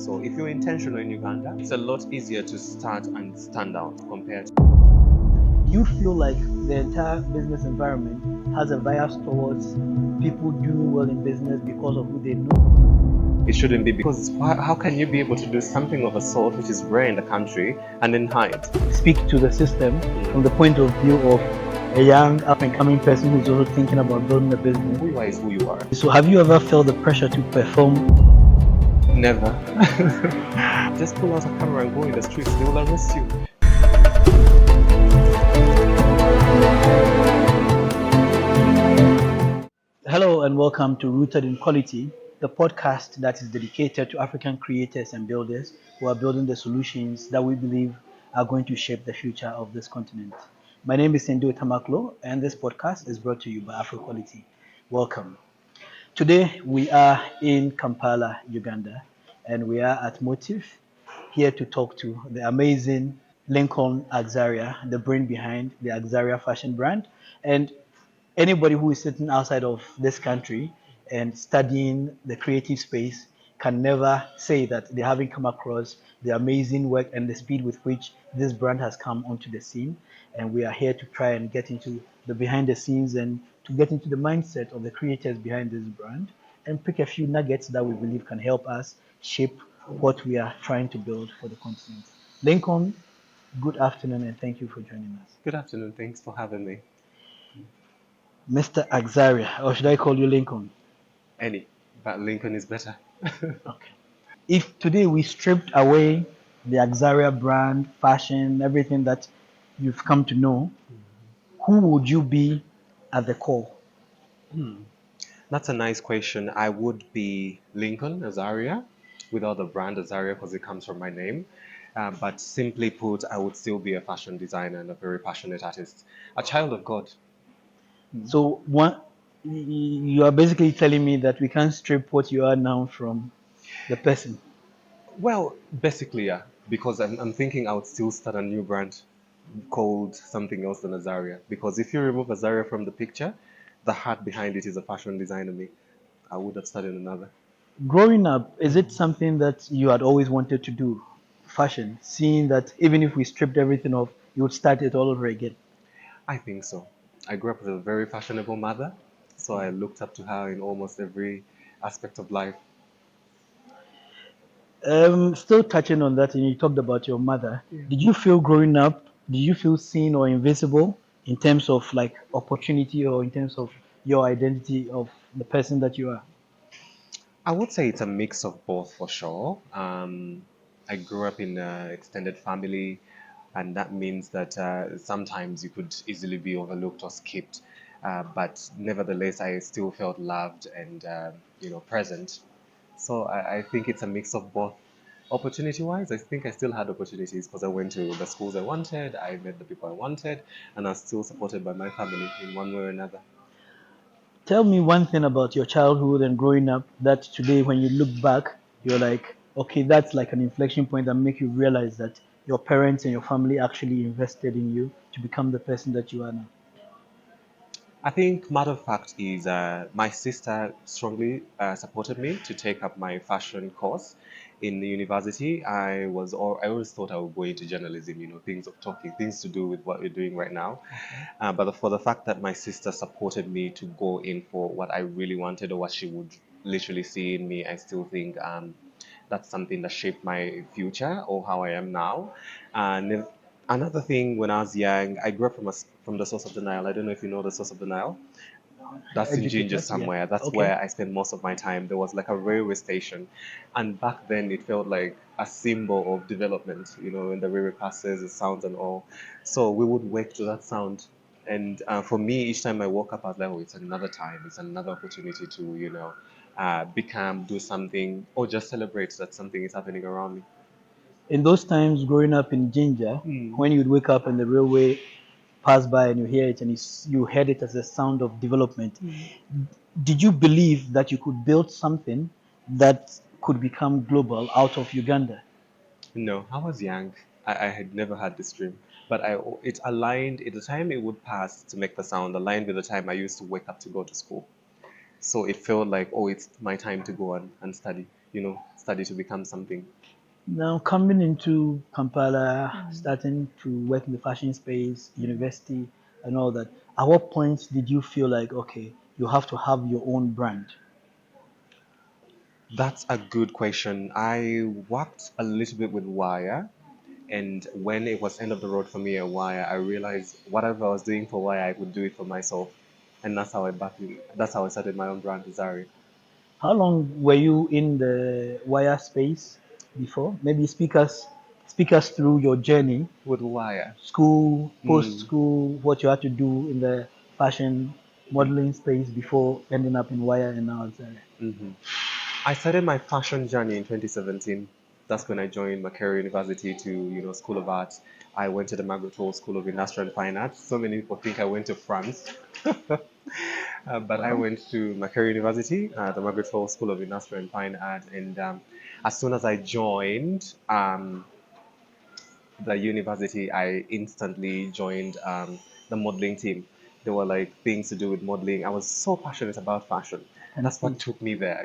So if you're intentional in Uganda, it's a lot easier to start and stand out compared to... You feel like the entire business environment has a bias towards people doing well in business because of who they know. It shouldn't be, because how can you be able to do something of a sort which is rare in the country and then hide? Speak to the system from the point of view of a young up and coming person who's also thinking about building a business. Who you are is who you are. So have you ever felt the pressure to perform? Never. Just pull out a camera and go in the streets, they will arrest you. Hello and welcome to Rooted in Quality, the podcast that is dedicated to African creators and builders who are building the solutions that we believe are going to shape the future of this continent. My name is Sendo Tamaklo, and this podcast is brought to you by Afro Quality. Welcome. Today we are in Kampala, Uganda, and we are at Motive, here to talk to the amazing Lincoln Axarya, the brain behind the Axarya fashion brand. And anybody who is sitting outside of this country and studying the creative space can never say that they haven't come across the amazing work and the speed with which this brand has come onto the scene. And we are here to try and get into the behind the scenes and to get into the mindset of the creators behind this brand and pick a few nuggets that we believe can help us shape what we are trying to build for the continent. Lincoln, good afternoon and thank you for joining us. Good afternoon, thanks for having me. Mr. Axarya, or should I call you Lincoln? Any, but Lincoln is better. Okay. If today we stripped away the Axarya brand, fashion, everything that you've come to know, who would you be at the core? That's a nice question. I would be Lincoln Axarya, without the brand Axarya because it comes from my name. But simply put, I would still be a fashion designer and a very passionate artist, a child of God. So you are basically telling me that we can't strip what you are now from the person. Well, basically, yeah, because I'm thinking I would still start a new brand called something else than Axarya. Because if you remove Axarya from the picture, the heart behind it is a fashion designer me. I would have started another. Growing up, is it something that you had always wanted to do? Fashion, seeing that even if we stripped everything off, you would start it all over again. I think so. I grew up with a very fashionable mother, so I looked up to her in almost every aspect of life. Still touching on that, and you talked about your mother. Did you feel growing up, did you feel seen or invisible in terms of like opportunity or in terms of your identity of the person that you are? I would say it's a mix of both for sure. I grew up in an extended family, and that means that sometimes you could easily be overlooked or skipped. But nevertheless, I still felt loved and present. So I think it's a mix of both. Opportunity-wise, I think I still had opportunities because I went to the schools I wanted, I met the people I wanted, and I was still supported by my family in one way or another. Tell me one thing about your childhood and growing up that today, when you look back, you're like, okay, that's like an inflection point that make you realize that your parents and your family actually invested in you to become the person that you are now. I think matter of fact is my sister strongly supported me to take up my fashion course in the university. I always thought I would go into journalism, things of talking, things to do with what we're doing right now. But for the fact that my sister supported me to go in for what I really wanted or what she would literally see in me, I still think that's something that shaped my future or how I am now. And another thing, when I was young, I grew up from the source of the Nile. I don't know if you know the source of the Nile. That's in Ginger Educated, yeah. somewhere. That's Okay. where I spent most of my time. There was like a railway station, and back then it felt like a symbol of development. When the railway passes, it sounds and all. So we would wake to that sound. And for me, each time I woke up, I was like, oh, it's another time. It's another opportunity to, become, do something, or just celebrate that something is happening around me. In those times growing up in Ginger, when you'd wake up and the railway pass by and you hear it and you heard it as a sound of development, did you believe that you could build something that could become global out of Uganda? No, I was young. I had never had this dream, but it aligned at the time it would pass to make the sound, aligned with the time I used to wake up to go to school. So it felt like, oh, it's my time to go and study. study to become something. Now, coming into Kampala, starting to work in the fashion space, university, and all that, at what point did you feel like, okay, you have to have your own brand? That's a good question. I worked a little bit with wire, and when it was end of the road for me at wire, I realized whatever I was doing for wire, I could do it for myself, and that's how I started my own brand, Zari. How long were you in the wire space before? Maybe speak us through your journey, With wire. school, post Mm. school, what you had to do in the fashion modeling space before ending up in wire and now Axarya. Hmm. I started my fashion journey in 2017. That's when I joined Makerere University to, School of Arts. I went to the Margaret Hall School of Industrial and Fine Arts. So many people think I went to France, but I Wow. went to Makerere University, the Margaret Hall School of Industrial and Fine Arts. And as soon as I joined, the university, I instantly joined the modeling team. There were like things to do with modeling. I was so passionate about fashion. And That's what see. took me there.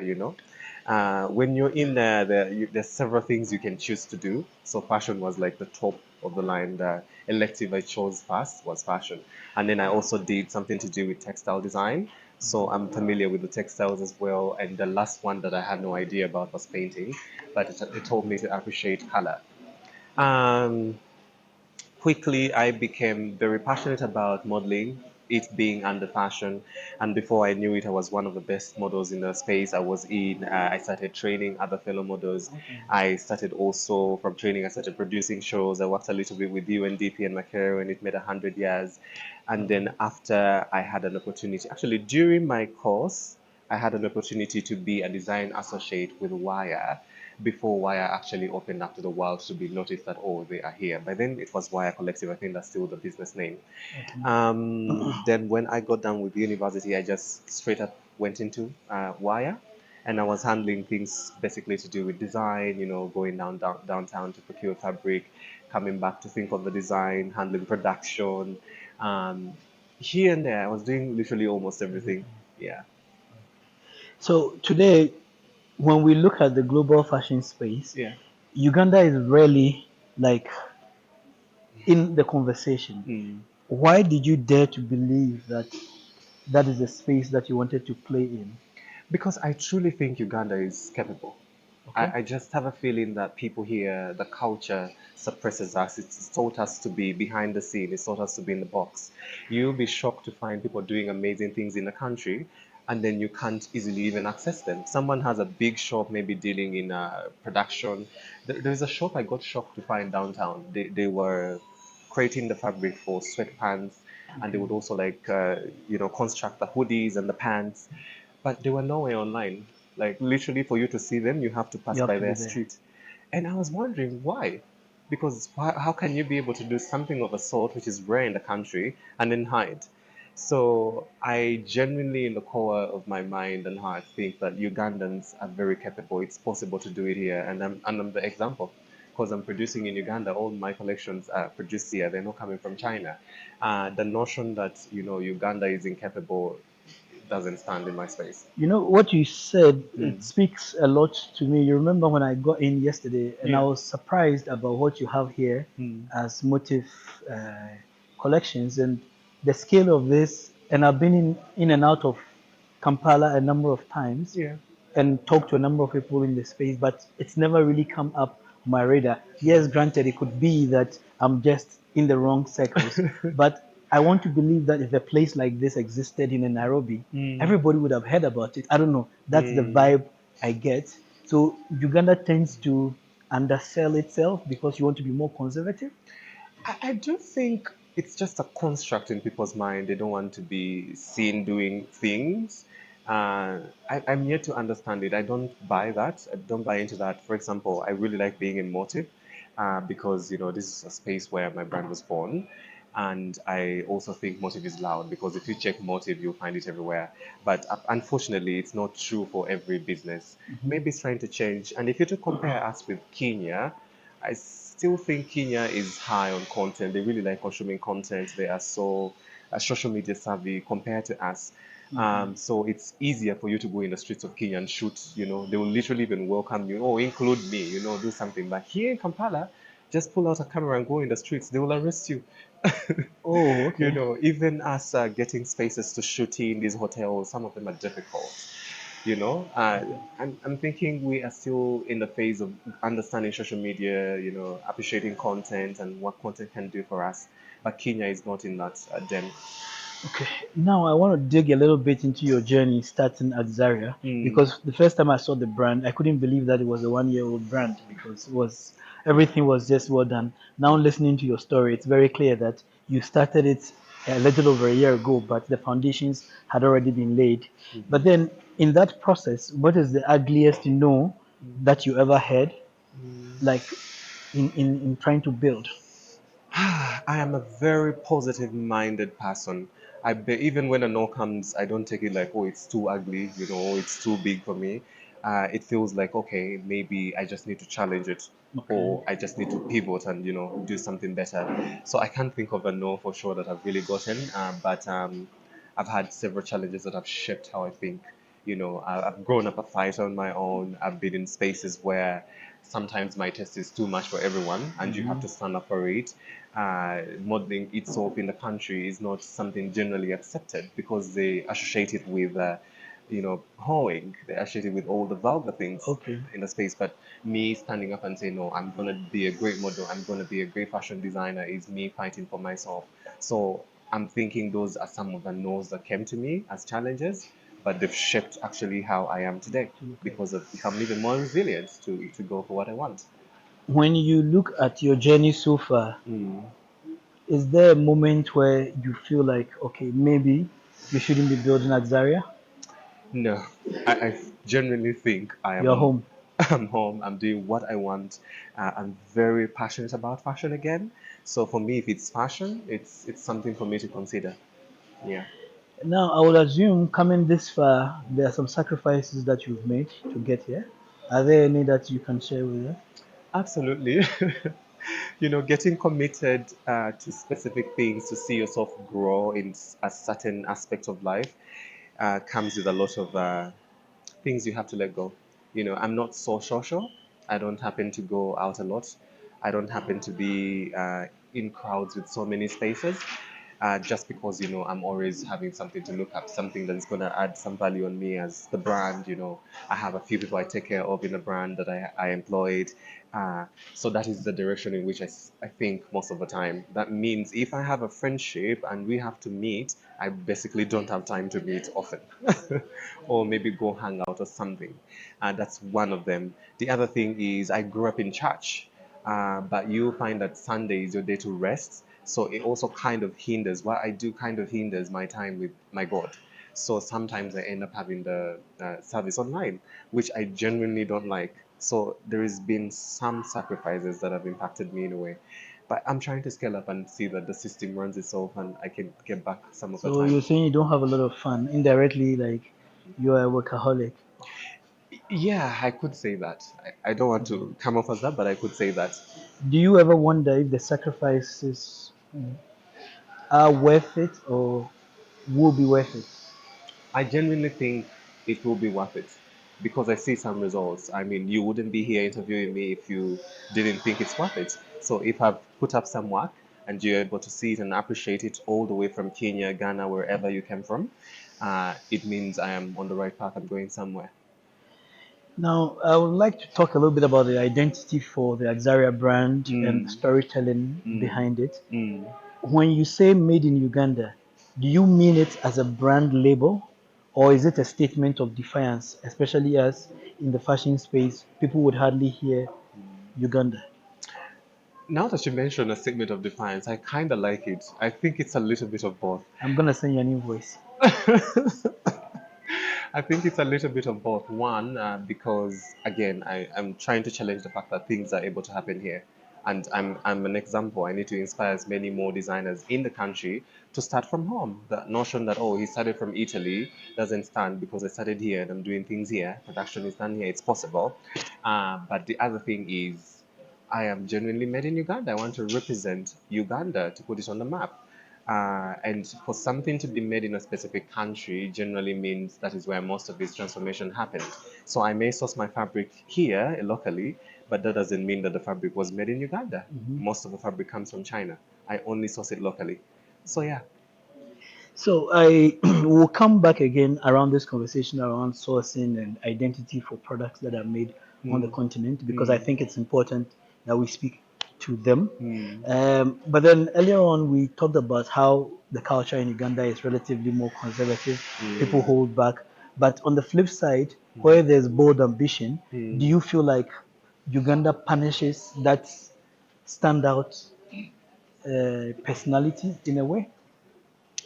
When you're in there, there's several things you can choose to do. So fashion was like the top of the line. The elective I chose first was fashion. And then I also did something to do with textile design. So I'm familiar with the textiles as well. And the last one that I had no idea about was painting, but it told me to appreciate color. Um, Quickly, I became very passionate about modeling, it being under fashion. And before I knew it, I was one of the best models in the space I was in. I started training other fellow models. I started also from training, I started producing shows. I worked a little bit with UNDP and my career when it made 100 years. And then after I had an opportunity, actually during my course, I had an opportunity to be a design associate with Wire before Wire actually opened up to the world to be noticed that, oh, they are here. By then it was Wire Collective. I think that's still the business name. Then when I got done with university, I just straight up went into Wire, and I was handling things basically to do with design, going downtown to procure fabric, coming back to think of the design, handling production. Um, Here and there, I was doing literally almost everything. Everything. Yeah. So today, when we look at the global fashion space, Yeah. Uganda is rarely like in the conversation. Mm. Why did you dare to believe that that is the space that you wanted to play in? Because I truly think Uganda is capable. Okay. I just have a feeling that people here, the culture suppresses us. It's taught us to be behind the scene. It's taught us to be in the box. You'll be shocked to find people doing amazing things in the country, and then you can't easily even access them. Someone has a big shop, maybe dealing in production. There's a shop I got shocked to find downtown. They were creating the fabric for sweatpants, and they would also like construct the hoodies and the pants, but they were nowhere online. Like literally, for you to see them, you have to pass You have by to be their there. street. And I was wondering why. Because how can you be able to do something of a sort, which is rare in the country, and then hide? So I genuinely, in the core of my mind and heart, think that Ugandans are very capable. It's possible to do it here, and I'm the example. Because I'm producing in Uganda, all my collections are produced here. They're not coming from China. The notion that Uganda is incapable doesn't stand in my space. You know what you said, it Mm. speaks a lot to me. You remember when I got in yesterday and I Yeah. was surprised about what you have here Mm. as motif uh, collections and the scale of this. And I've been in and out of Kampala a number of times Yeah. and talked to a number of people in the space, but it's never really come up on my radar. Yes, granted, it could be that I'm just in the wrong circles, but I want to believe that if a place like this existed in Nairobi, Mm. everybody would have heard about it. I don't know. That's the Mm. vibe I get. So Uganda tends to undersell itself because you want to be more conservative. I do think it's just a construct in people's mind. They don't want to be seen doing things. I'm yet to understand it. I don't buy that. I don't buy into that. For example, I really like being in Motive because this is a space where my brand was born. And I also think Motive is loud because if you check Motive, you'll find it everywhere. But unfortunately, it's not true for every business. Maybe it's trying to change. And if you to compare us with Kenya, I still think Kenya is high on content. They really like consuming content. They are so social media savvy compared to us. Okay. So it's easier for you to go in the streets of Kenya and shoot. They will literally even welcome you. Oh, include me. Do something. But here in Kampala, just pull out a camera and go in the streets. They will arrest you. Oh, okay. Even us getting spaces to shoot in these hotels, some of them are difficult. I'm thinking we are still in the phase of understanding social media, appreciating content and what content can do for us. But Kenya is not in that den. Okay, now I want to dig a little bit into your journey starting at Zaria Mm, because the first time I saw the brand, I couldn't believe that it was a 1 year old brand because everything was just well done. Now listening to your story, it's very clear that you started it a little over a year ago, but the foundations had already been laid. But mhm, then in that process, what is the ugliest no that you ever had, mm. like in trying to build? I am a very positive minded person. Even when a no comes, I don't take it like, oh, it's too ugly, it's too big for me. It feels like, okay, maybe I just need to challenge it, Okay. or I just need to pivot and, do something better. So I can't think of a no for sure that I've really gotten, but I've had several challenges that have shaped how I think. I've grown up a fighter on my own. I've been in spaces where sometimes my test is too much for everyone and you have Hmm. to stand up for it. Modeling itself in the country is not something generally accepted because they associate it with, hoeing. They associate it with all the vulgar things Okay. in the space. But me standing up and saying, no, I'm going to be a great model, I'm going to be a great fashion designer is me fighting for myself. So I'm thinking those are some of the no's that came to me as challenges, but they've shaped actually how I am today Okay. because of becoming even more resilient to go for what I want. When you look at your journey so far, Mm. is there a moment where you feel like, okay, maybe you shouldn't be building Axarya? No, I genuinely think I You're am. home. I'm home. I'm doing what I want. I'm very passionate about fashion again. So for me, if it's fashion, it's something for me to consider. Yeah, Now, I would assume coming this far, there are some sacrifices that you've made to get here. Are there any that you can share with us? absolutely. Getting committed to specific things to see yourself grow in a certain aspect of life comes with a lot of things you have to let go. I'm not so social. I don't happen to go out a lot. I don't happen to be in crowds with so many spaces. Just because I'm always having something to look up, something that is going to add some value on me as the brand. I have a few people I take care of in the brand that I employed. Uh, so that is the direction in which I think most of the time. That means if I have a friendship and we have to meet, I basically don't have time to meet often, or maybe go hang out or something. That's one of them. The other thing is I grew up in church, but you find that Sunday is your day to rest. So it also kind of hinders what I do, kind of hinders my time with my God. So sometimes I end up having the service online, which I genuinely don't like. So there has been some sacrifices that have impacted me in a way. But I'm trying to scale up and see that the system runs itself and I can get back some of the So time. you're saying you don't have a lot of fun. Indirectly, like you're a workaholic. Yeah, I could say that. I don't want Okay. to come off as that, but I could say that. Do you ever wonder if the sacrifices are worth it or will be worth it? I genuinely think it will be worth it because I see some results. I mean, you wouldn't be here interviewing me if you didn't think it's worth it. So if I've put up some work and you're able to see it and appreciate it all the way from Kenya, Ghana, wherever you came from, it means I am on the right path. I'm going somewhere. Now, I would like to talk a little bit about the identity for the Axaria brand and Mm, storytelling mm, behind it. mm. When you say made in Uganda, do you mean it as a brand label or is it a statement of defiance, especially as in the fashion space, people would hardly hear Uganda? Now that you mention a statement of defiance, I kind of like it. I think it's a little bit of both. I'm going to send you an invoice. I think it's a little bit of both. One, because again, I'm trying to challenge the fact that things are able to happen here. And I'm an example. I need to inspire as many more designers in the country to start from home. The notion that, oh, he started from Italy doesn't stand because I started here and I'm doing things here. Production is done here. It's possible. But the other thing is, I am genuinely made in Uganda. I want to represent Uganda to put it on the map. And for something to be made in a specific country generally means that is where most of this transformation happened. So I may source my fabric here locally, but that doesn't mean that the fabric was made in Uganda. Mhm. Most of the fabric comes from China. I only source it locally. So yeah. So I will come back again around this conversation around sourcing and identity for products that are made on the Mm, continent because I mm, think it's important that we speak to them. mm, But then earlier on, we talked about how the culture in Uganda is relatively more conservative. People mm, hold back. But on the flip side, mm, where there's bold ambition, do mm. you feel like Uganda punishes that standout personality in a way?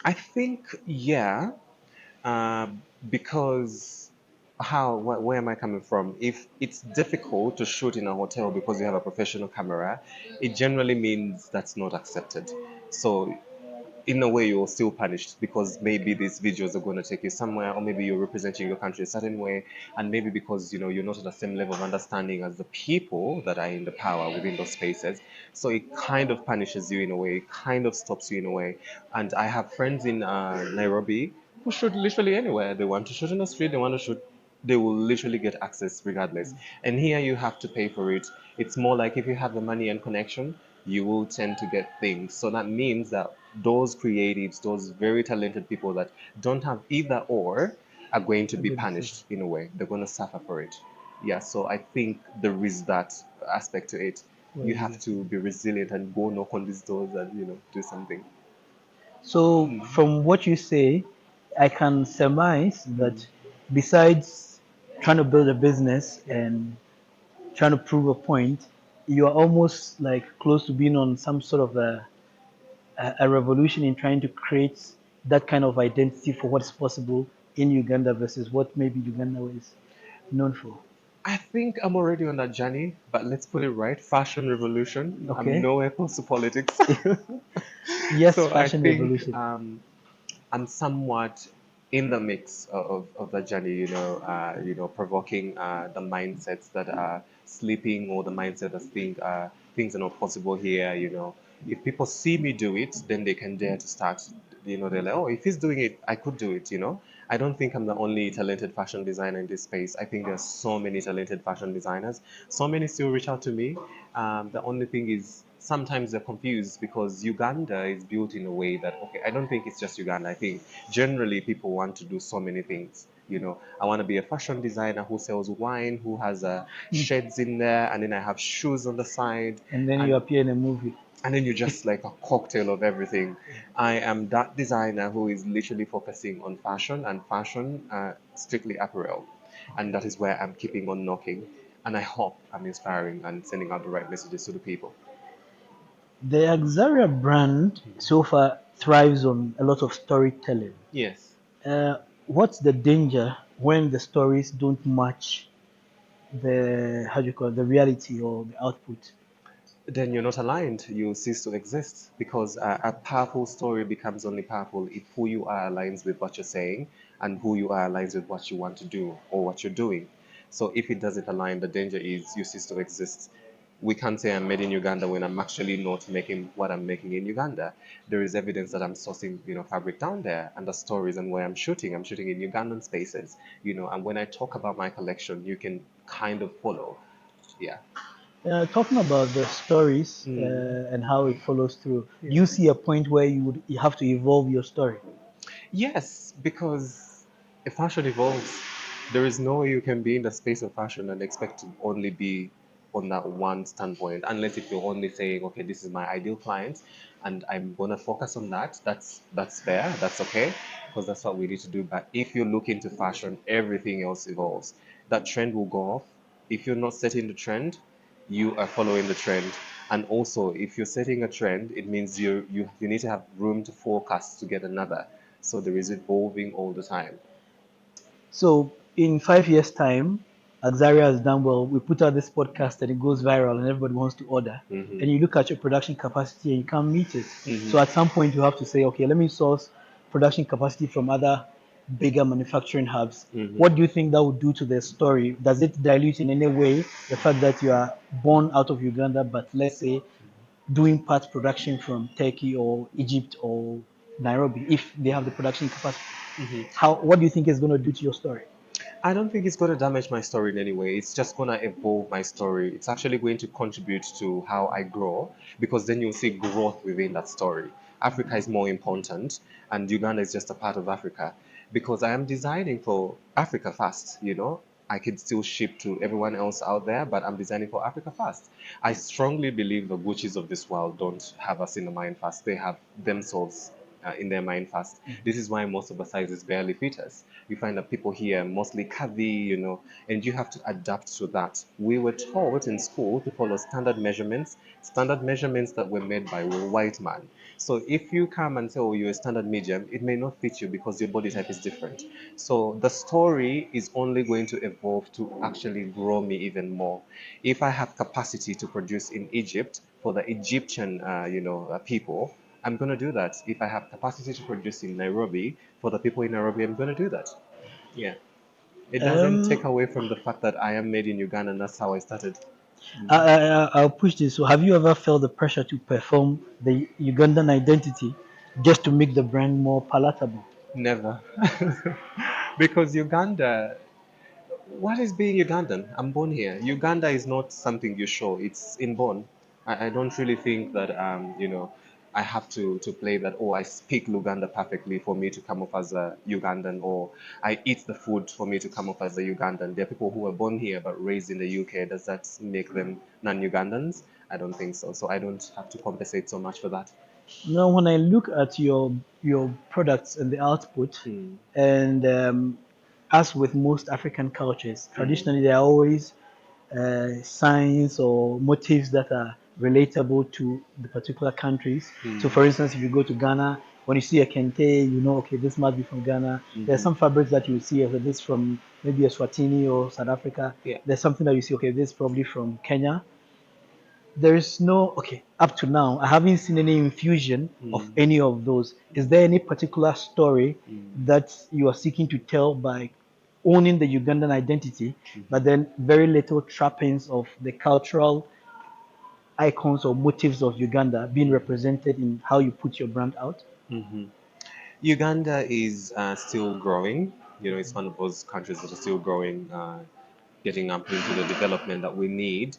I think, yeah, uh, because where am I coming from? If it's difficult to shoot in a hotel because you have a professional camera, it generally means that's not accepted. So in a way you're still punished because maybe these videos are going to take you somewhere, or maybe you're representing your country a certain way, and maybe because you're not at the same level of understanding as the people that are in the power within those spaces. So it kind of punishes you in a way, it kind of stops you in a way. And I have friends in Nairobi who shoot literally anywhere they want to shoot in the street, they want to shoot, they will literally get access regardless. And here you have to pay for it. It's more like if you have the money and connection, you will tend to get things. So that means that those creatives, those very talented people that don't have either or, are going to I'm be going to say. punished in a way. They're going to suffer for it. Yeah, so I think there is that aspect to it. Well, You have exactly. to be resilient and go knock on these doors and do something. So, Mm, from what you say, I can surmise mm, that besides trying to build a business and trying to prove a point, you are almost like close to being on some sort of a revolution in trying to create that kind of identity for what's possible in Uganda versus what maybe Uganda is known for. I think I'm already on that journey, but let's put it right. Fashion revolution. I'm Okay. nowhere close to politics. Yes, So I fashion think revolution. I'm somewhat in the mix of the journey, provoking the mindsets that are sleeping, or the mindset that think things are not possible here. If people see me do it, then they can dare to start. They're like, oh, if he's doing it, I could do it. I don't think I'm the only talented fashion designer in this space. I think there's so many talented fashion designers. So many still reach out to me. The only thing is sometimes they're confused because Uganda is built in a way that, okay, I don't think it's just Uganda. I think generally people want to do so many things. I want to be a fashion designer who sells wine, who has shades in there, and then I have shoes on the side, And then you and appear in a movie. and then you're just like a cocktail of everything. I am that designer who is literally focusing on fashion and fashion, strictly apparel. And that is where I'm keeping on knocking. And I hope I'm inspiring and sending out the right messages to the people. The Axarya brand so far thrives on a lot of storytelling. Yes. What's the danger when the stories don't match the how do you call it, the reality or the output? Then you're not aligned. You cease to exist because a powerful story becomes only powerful if who you are aligns with what you're saying, and who you are aligns with what you want to do or what you're doing. So if it doesn't align, the danger is you cease to exist. We can't say I'm made in Uganda when I'm actually not making what I'm making in Uganda. There is evidence that I'm sourcing, fabric down there, and the stories and where I'm shooting. I'm shooting in Ugandan spaces, and when I talk about my collection, you can kind of follow. Yeah. Talking about the stories Mm. and how it follows through, do Yeah. you see a point where you have to evolve your story? Yes, because if fashion evolves, there is no way you can be in the space of fashion and expect to only be on that one standpoint, unless if you're only saying, okay, this is my ideal client, and I'm gonna focus on that. That's fair, that's okay, because that's what we need to do. But if you look into fashion, everything else evolves. That trend will go off. If you're not setting the trend, you are following the trend. And also, if you're setting a trend, it means you need to have room to forecast to get another. So there is evolving all the time. So in 5 years' time, Axarya has done well. We put out this podcast and it goes viral and everybody wants to order. Hmm. And you look at your production capacity and you can't meet it. Hmm. So at some point you have to say, okay, let me source production capacity from other bigger manufacturing hubs. Hmm. What do you think that would do to the story? Does it dilute in any way the fact that you are born out of Uganda, but let's say doing parts production from Turkey or Egypt or Nairobi if they have the production capacity? Mhm. How what do you think is going to do to your story? I don't think it's going to damage my story in any way. It's just going to evolve my story. It's actually going to contribute to how I grow because then you'll see growth within that story. Africa is more important, and Uganda is just a part of Africa because I am designing for Africa first, you know. I can still ship to everyone else out there, but I'm designing for Africa first. I strongly believe the Gucci's of this world don't have us in the mind first. They have themselves in their mind first. This is why most of the sizes barely fit us. You find that people here mostly curvy, you know, and you have to adapt to that. We were taught in school to follow standard measurements that were made by a white man. So if you come and say, oh, you're a standard medium, it may not fit you because your body type is different. So the story is only going to evolve to actually grow me even more. If I have capacity to produce in Egypt for the Egyptian, people, I'm going to do that. If I have capacity to produce in Nairobi for the people in Nairobi, I'm going to do that. Yeah. It doesn't take Um, away from the fact that I am made in Uganda and that's how I started. I'll push this. So, have you ever felt the pressure to perform the Ugandan identity just to make the brand more palatable? Never. Because Uganda, what is being Ugandan? I'm born here. Uganda is not something you show, it's inborn. I don't really think that, I have to play that, oh, I speak Luganda perfectly for me to come off as a Ugandan, or I eat the food for me to come off as a Ugandan. There are people who were born here but raised in the UK. Does that make them non Ugandans? I don't think so. So I don't have to compensate so much for that. Now, when I look at your products and the output, Mm, and as with most African cultures, mm, traditionally there are always signs or motifs that are relatable to the particular countries. So, mm, for instance, if you go to Ghana, when you see a kente, you know, okay, this must be from Ghana. There are mhm. some fabrics that you see, okay, this from maybe Eswatini or South Africa. Yeah. There's something that you see, okay, this is probably from Kenya. There is no, okay, up to now, I haven't seen any infusion of Mm, any of those. Is there any particular story mm, that you are seeking to tell by owning the Ugandan identity, but mhm. then very little trappings of the cultural icons or motifs of Uganda being represented in how you put your brand out? Hmm. Uganda is still growing. You know, it's one of those countries that are still growing, getting up into the development that we need.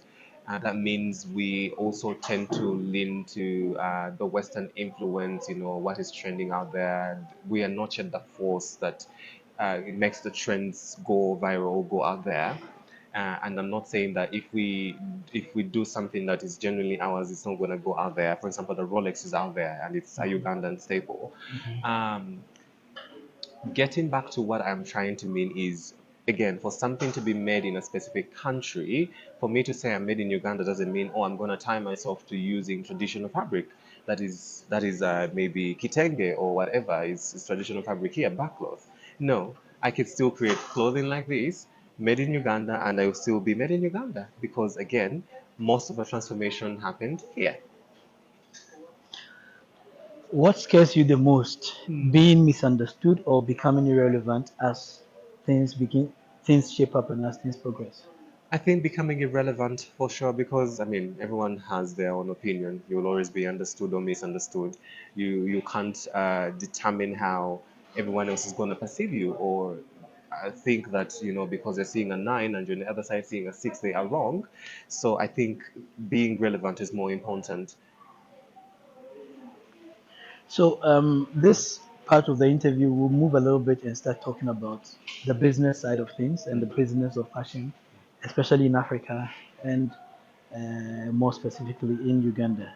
That means we also tend to lean to the Western influence, you know, what is trending out there. We are not yet the force that it makes the trends go viral, go out there. And I'm not saying that if we do something that is genuinely ours, it's not going to go out there. For example, the Rolex is out there and it's a Ugandan staple. Um, Getting back to what I'm trying to mean is, again, for something to be made in a specific country, for me to say I'm made in Uganda doesn't mean, oh, I'm going to tie myself to using traditional fabric. That is maybe kitenge or whatever is traditional fabric here, backcloth. No, I could still create clothing like this, made in Uganda, and I will still be made in Uganda because, again, most of the transformation happened here. What scares you the most? Hmm. Being misunderstood or becoming irrelevant as things shape up and as things progress? I think becoming irrelevant for sure because I mean everyone has their own opinion. You'll always be understood or misunderstood. You can't determine how everyone else is going to perceive you or think that because they're seeing a 9 and you're on the other side seeing a 6 they are wrong. So I think being relevant is more important. So, this part of the interview will move a little bit and start talking about the business side of things and the Mhm. business of fashion, especially in Africa and more specifically in Uganda.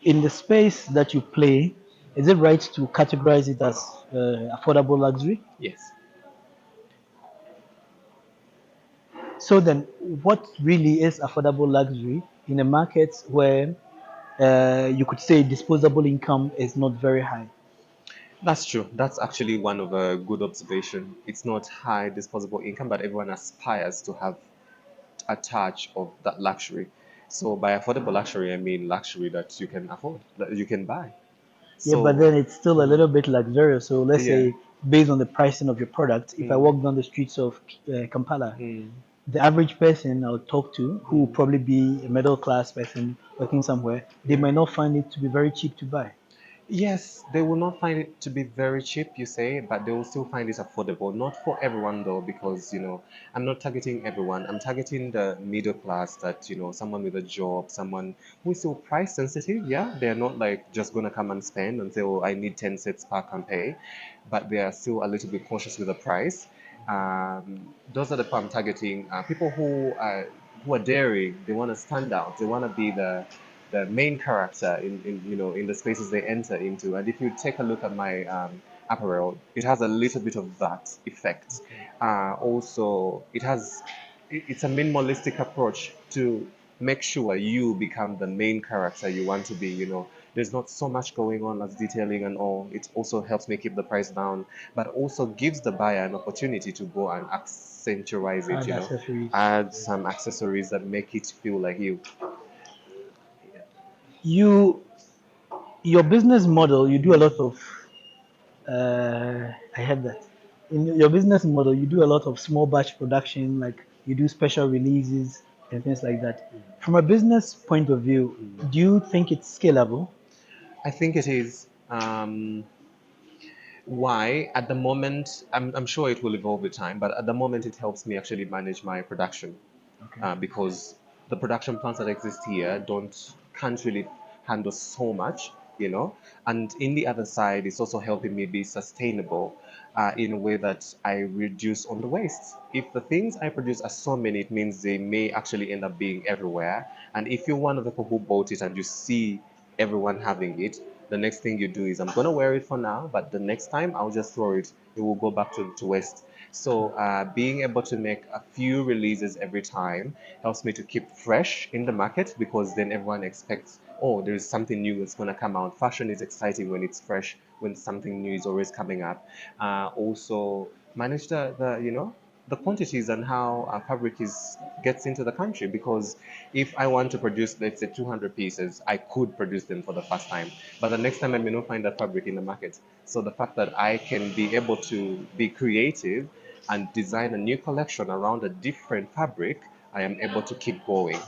In the space that you play, is it right to categorize it as affordable luxury? Yes. So then, what really is affordable luxury in a market where you could say disposable income is not very high? That's true. That's actually one of a good observation. It's not high disposable income, but everyone aspires to have a touch of that luxury. So by affordable luxury, I mean luxury that you can afford, that you can buy. Yeah, but So then it's still a little bit luxurious. So let's yeah. say, based on the pricing of your product, if I Mm, walk down the streets of Kampala, mm. the average person I'll talk to, who will Mm. probably be a middle class person working somewhere, they Yeah. might not find it to be very cheap to buy. Yes, they will not find it to be very cheap, you say, but they will still find it affordable. Not for everyone though, because I'm not targeting everyone. I'm targeting the middle class that, someone with a job, someone who is still price sensitive. Yeah, they're not like just gonna come and spend and say, oh, I need 10 sets pack and pay, but they are still a little bit cautious with the price. Those are the people I'm targeting. People who are daring, they want to stand out, they want to be the main character in the spaces they enter into. And if you take a look at my apparel, it has a little bit of that effect. Also, it's a minimalistic approach to make sure you become the main character you want to be. There's not so much going on as detailing and all. It also helps me keep the price down, but also gives the buyer an opportunity to go and accentuate it. Add accessories. Add some accessories that make it feel like you. You, your business model, you do a lot of, I heard that. In your business model, you do a lot of small batch production, like you do special releases and things like that. From a business point of view, do you think it's scalable? I think it is. Why? At the moment, I'm sure it will evolve with time, but at the moment, it helps me actually manage my production Okay. because the production plants that exist here can't really handle so much, And in the other side, it's also helping me be sustainable in a way that I reduce on the waste. If the things I produce are so many, it means they may actually end up being everywhere. And if you're one of the people who bought it and you see everyone having it, the next thing you do is I'm gonna wear it for now, but the next time I'll just throw it. It will go back to waste. So being able to make a few releases every time helps me to keep fresh in the market because then everyone expects, oh, there's something new that's gonna come out. Fashion is exciting when it's fresh, when something new is always coming up. Also manage the quantities and how fabric is gets into the country because if I want to produce, let's say, 200 pieces, I could produce them for the first time, but the next time I may not find that fabric in the market. So the fact that I can be able to be creative and design a new collection around a different fabric, I am able to keep going.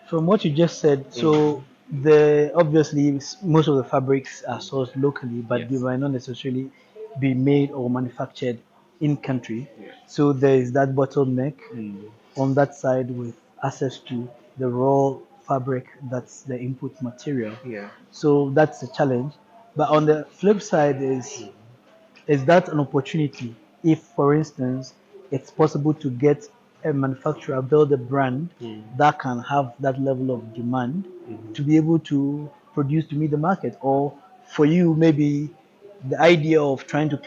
From what you just said, Mhm. so the obviously most of the fabrics are sourced locally, but they Yes. might not necessarily be made or manufactured in country. Yeah. So there is that bottleneck Mm. on that side with access to the raw fabric that's the input material. Yeah. So that's a challenge. But on the flip side is that an opportunity if, for instance, it's possible to get a manufacturer build a brand Mm. that can have that level of demand Mhm. to be able to produce to meet the market, or for you maybe the idea of trying to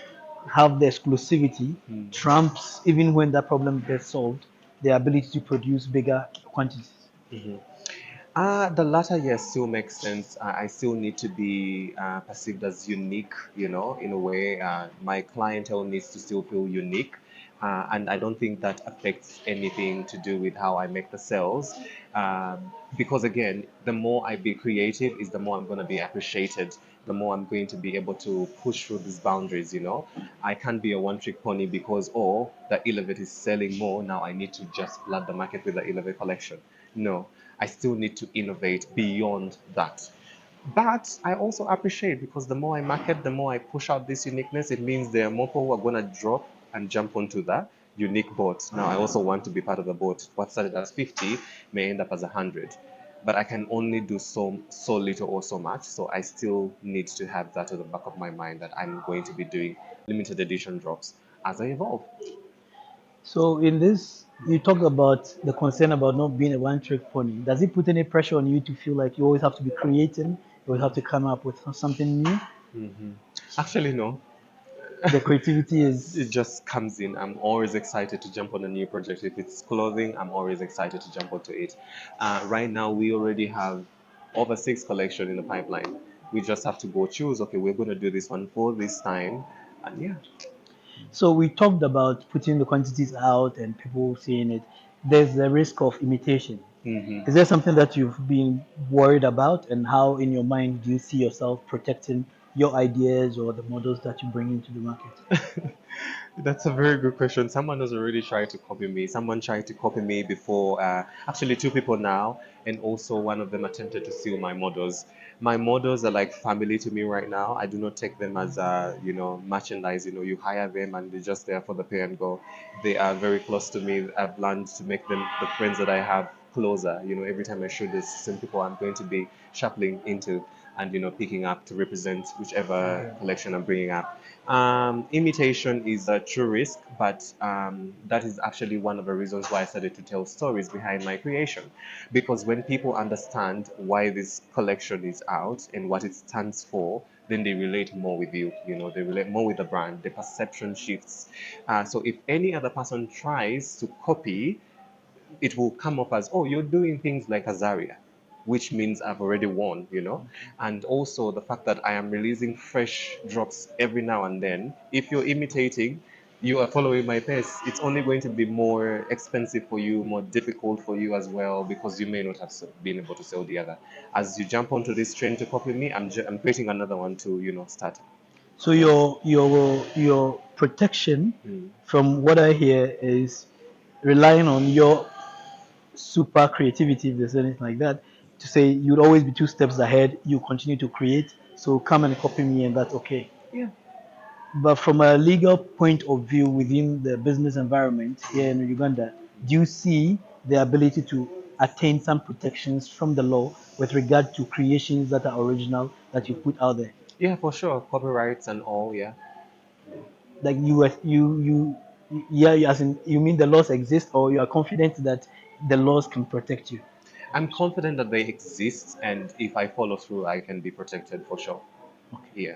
have the exclusivity Mm. trumps, even when that problem gets solved, the ability to produce bigger quantities. Mhm. The latter, yes, still makes sense. I still need to be perceived as unique, in a way. My clientele needs to still feel unique. And I don't think that affects anything to do with how I make the sales. Because again, the more I be creative is the more I'm going to be appreciated, the more I'm going to be able to push through these boundaries. I can't be a one-trick pony because, oh, the Elevate is selling more. Now I need to just flood the market with the Elevate collection. No, I still need to innovate beyond that. But I also appreciate because the more I market, the more I push out this uniqueness, it means there are more people who are going to drop and jump onto that unique boat. Now, I also want to be part of the boat. What started as 50 may end up as 100. But I can only do so little or so much. So I still need to have that at the back of my mind that I'm going to be doing limited edition drops as I evolve. So in this, you talked about the concern about not being a one-trick pony. Does it put any pressure on you to feel like you always have to be creating, you always have to come up with something new? Hmm. Actually, no. The creativity It is just comes in. I'm always excited to jump on a new project. If it's clothing, I'm always excited to jump onto it. Right now, we already have over six collection in the pipeline. We just have to go choose. Okay, we're going to do this one for this time, and yeah. so we talked about putting the quantities out and people seeing it. There's the risk of imitation. Hmm. Is there something that you've been worried about, and how in your mind do you see yourself protecting your ideas or the models that you bring into the market? That's a very good question. Someone has already tried to copy me. Someone tried to copy me before, actually, two people now, and also one of them attempted to steal my models. My models are like family to me right now. I do not take them as, merchandise. You hire them and they're just there for the pay and go. They are very close to me. I've learned to make them the friends that I have closer. Every time I shoot this, some people I'm going to be shuffling into and picking up to represent whichever collection I'm bringing up. Imitation is a true risk, but that is actually one of the reasons why I started to tell stories behind my creation. Because when people understand why this collection is out and what it stands for, then they relate more with you. They relate more with the brand. The perception shifts. So if any other person tries to copy, it will come up as, oh, you're doing things like Azaria, which means I've already won. And also the fact that I am releasing fresh drops every now and then. If you're imitating, you are following my pace. It's only going to be more expensive for you, more difficult for you as well, because you may not have been able to sell the other. As you jump onto this train to copy me, I'm creating another one to, start. So your protection, Mm. from what I hear, is relying on your super creativity, if there's anything like that, to say you'd always be two steps ahead. You continue to create, so come and copy me, and that's okay. Yeah. But from a legal point of view within the business environment here in Uganda, do you see the ability to attain some protections from the law with regard to creations that are original that you put out there? Yeah, for sure. Copyrights and all, yeah. Like yeah, as in you mean the laws exist, or you are confident that the laws can protect you? I'm confident that they exist, and if I follow through, I can be protected for sure. Okay. Yeah.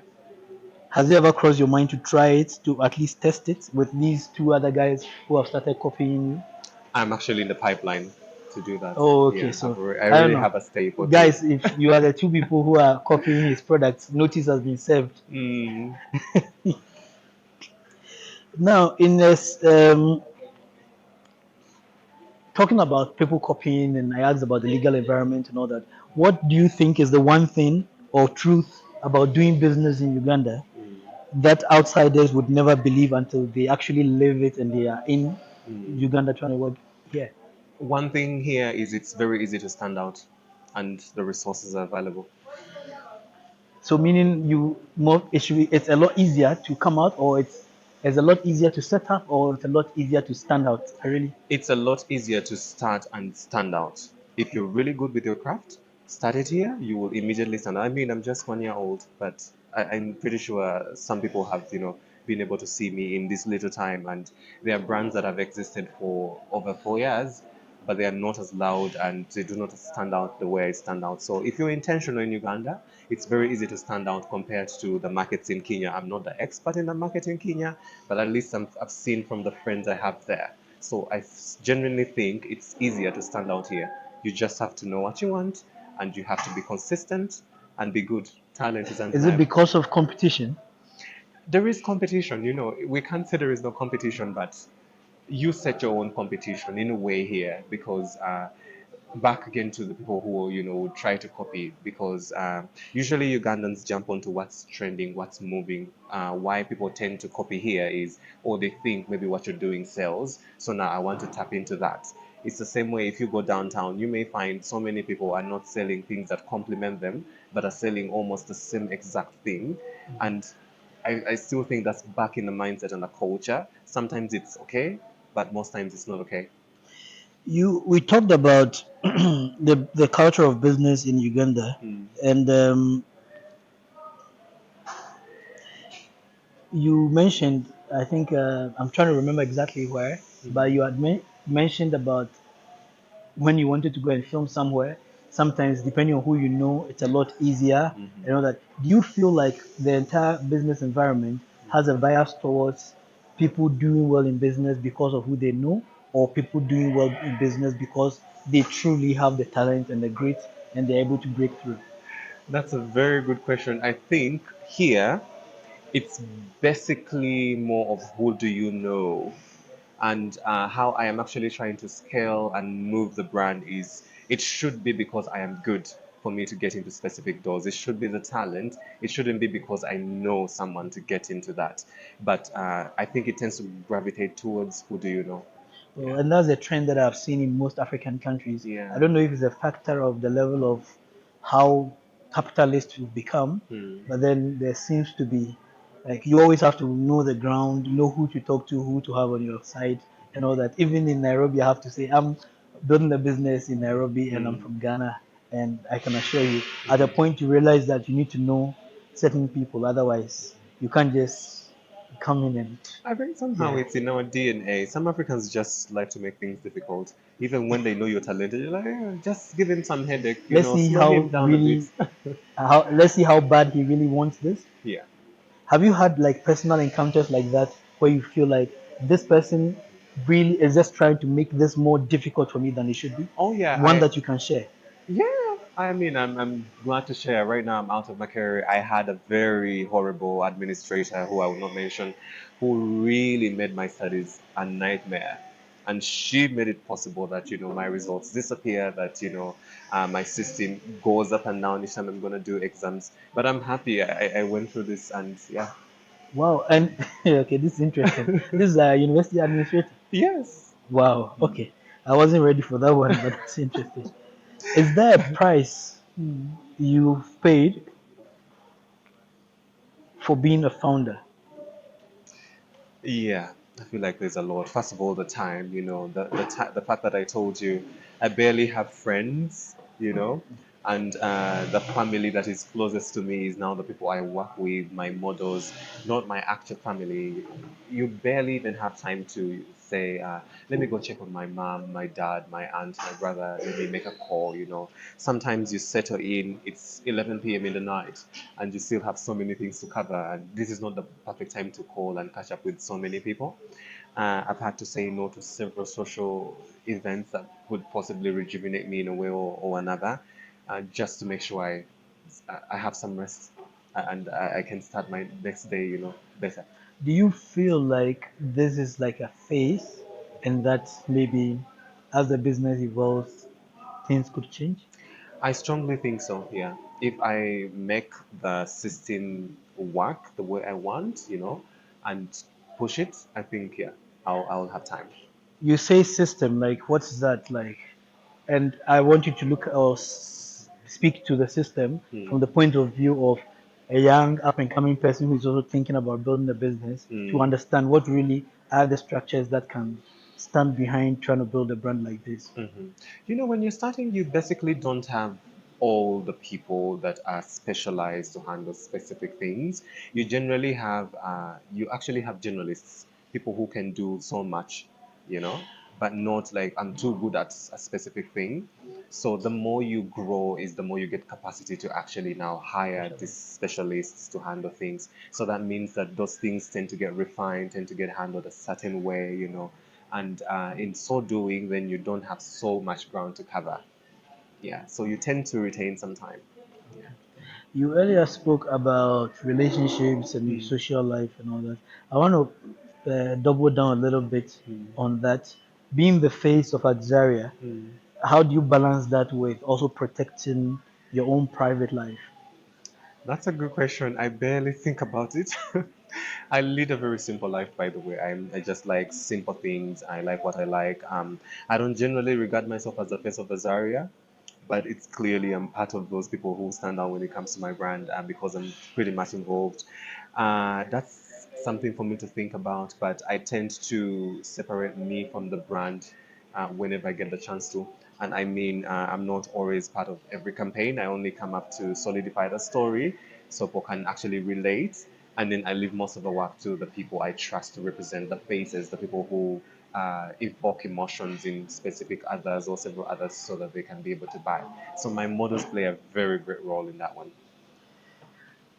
Has it ever crossed your mind to try it, to at least test it with these two other guys who have started copying you? I'm actually in the pipeline to do that. Oh, okay. Yeah, So I I don't already know, have a stake or two. guys. If you are the two people who are copying his products, notice has been served. Mm. Now, in this talking about people copying, and I asked about the legal environment and all that. What do you think is the one thing or truth about doing business in Uganda that outsiders would never believe until they actually live it and they are in Uganda trying to work here? One thing here is it's very easy to stand out, and the resources are available. So meaning it's a lot easier to come out, or it's a lot easier to set up, or it's a lot easier to stand out. Really? It's a lot easier to start and stand out. If you're really good with your craft, start it here, you will immediately stand out. I mean, I'm just 1 year old, but I'm pretty sure some people have, been able to see me in this little time. And there are brands that have existed for over 4 years, but they are not as loud and they do not stand out the way I stand out. So if you're intentional in Uganda, it's very easy to stand out compared to the markets in Kenya. I'm not the expert in the market in Kenya, but at least I've seen from the friends I have there. So I genuinely think it's easier to stand out here. You just have to know what you want and you have to be consistent and be good. Talent is Is it undeniable. because of competition? There is competition, we can't say there is no competition, but you set your own competition in a way here because back again to the people who would try to copy because usually Ugandans jump onto what's trending, what's moving. Why people tend to copy here is, or they think maybe what you're doing sells, so now I want to tap into that. It's the same way if you go downtown, you may find so many people are not selling things that complement them, but are selling almost the same exact thing. And I still think that's back in the mindset and the culture. Sometimes it's okay, but most times it's not okay. We talked about the culture of business in Uganda, Mm. and you mentioned, I think I'm trying to remember exactly where, but you had mentioned about when you wanted to go and film somewhere. Sometimes, depending on who you know, it's a lot easier. Mhm. You know that. Do you feel like the entire business environment has a bias towards people doing well in business because of who they know, or people doing well in business because they truly have the talent and the grit and they're able to break through? That's a very good question. I think here it's basically more of who do you know, and how I am actually trying to scale and move the brand is it should be because I am good. for me to get into specific doors. It should be the talent. It shouldn't be because I know someone to get into that. But I think it tends to gravitate towards who do you know. Well, Yeah. and that's a trend that I've seen in most African countries. I Yeah. don't know if it's a factor of the level of how capitalist we've become, Hmm. but then there seems to be like you always have to know the ground, know who to talk to, who to have on your side, and all that. Even in Nairobi, I have to say I'm building a business in Nairobi, and I'm Hmm. from Ghana, and I can assure you, at a Hmm. point you realize that you need to know certain people, otherwise you can't just come in and I think somehow yeah. it's in our DNA. Some Africans just like to make things difficult. Even when they know you're talented, you're like, "Eh, just give him some headache, Let's see slow how him down a bit." really how let's see how bad he really wants this. Yeah. Have you had like personal encounters like that where you feel like this person really is just trying to make this more difficult for me than it should be? Oh yeah, One that you can share. yeah. I mean, I'm glad to share. Right now, I'm out of my career. I had a very horrible administrator who I will not mention, who really made my studies a nightmare. And she made it possible that my results disappear, that my system goes up and down each time I'm gonna do exams. But I'm happy I went through this, and yeah. Wow. And okay, this is interesting. This is a university administrator. Yes. Wow. Okay. I wasn't ready for that one, but that's interesting. Is there a price you've paid for being a founder? Yeah, I feel like there's a lot. First of all, the time, the fact that I told you I barely have friends, and the family that is closest to me is now the people I work with, my models, not my actual family. You barely even have time to say, let me go check on my mom, my dad, my aunt, my brother, let me make a call. Sometimes you settle in, it's 11 p.m. in the night, and you still have so many things to cover, and this is not the perfect time to call and catch up with so many people. I've had to say no to several social events that would possibly rejuvenate me in a way or another, just to make sure I have some rest, and I can start my next day, better. Do you feel like this is like a phase and that maybe as the business evolves, things could change? I strongly think so, yeah. If I make the system work the way I want, and push it, I think, yeah, I'll have time. You say system, like what's that like? And I want you to look or speak to the system Mm, from the point of view of a young up and coming person who is also thinking about building a business to mm, understand what really are the structures that can stand behind trying to build a brand like this. mhm. When you're starting, you basically don't have all the people that are specialized to handle specific things. You actually have generalists, people who can do so much, you know, but not like I'm too good at a specific thing. So the more you grow is the more you get capacity to actually now hire these specialists to handle things. So that means that those things tend to get refined, tend to get handled a certain way. And in so doing, then you don't have so much ground to cover. Yeah, so you tend to retain some time. Yeah. You earlier spoke about relationships and Mm, social life and all that. I want to double down a little bit mm, on that. Being the face of Axarya, mm. how do you balance that with also protecting your own private life? That's a good question. I barely think about it. I lead a very simple life, by the way. I just like simple things. I like what I like. I don't generally regard myself as the face of the Zaria, but it's clearly I'm part of those people who stand out when it comes to my brand, because I'm pretty much involved. That's something for me to think about, but I tend to separate me from the brand whenever I get the chance to. And I mean, I'm not always part of every campaign. I only come up to solidify the story so people can actually relate. And then I leave most of the work to the people I trust to represent the faces, the people who evoke emotions in specific others or several others so that they can be able to buy. So my models play a very great role in that one.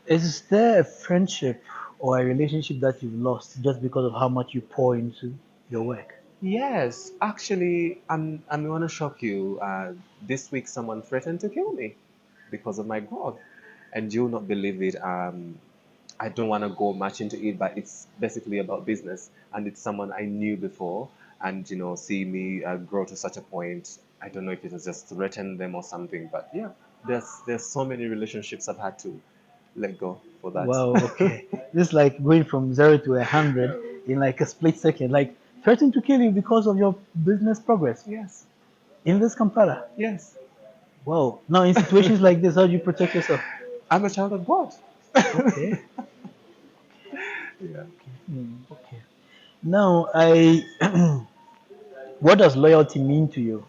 Is there a friendship or a relationship that you've lost just because of how much you pour into your work? Yes, actually, I'm going to shock you. This week, someone threatened to kill me because of my growth, and you'll not believe it. I don't want to go much into it, but it's basically about business, and it's someone I knew before, and see me grow to such a point. I don't know if it was just threatened them or something, but yeah, There's so many relationships I've had to let go for that. Wow, okay. This is like going from 0 to 100 in like a split second, like threatening to kill you because of your business progress Yes, in this Kampala. yes. Wow. Now, in situations like this, how do you protect yourself? I'm a child of God. Okay. Yeah. Okay. Now, what does loyalty mean to you?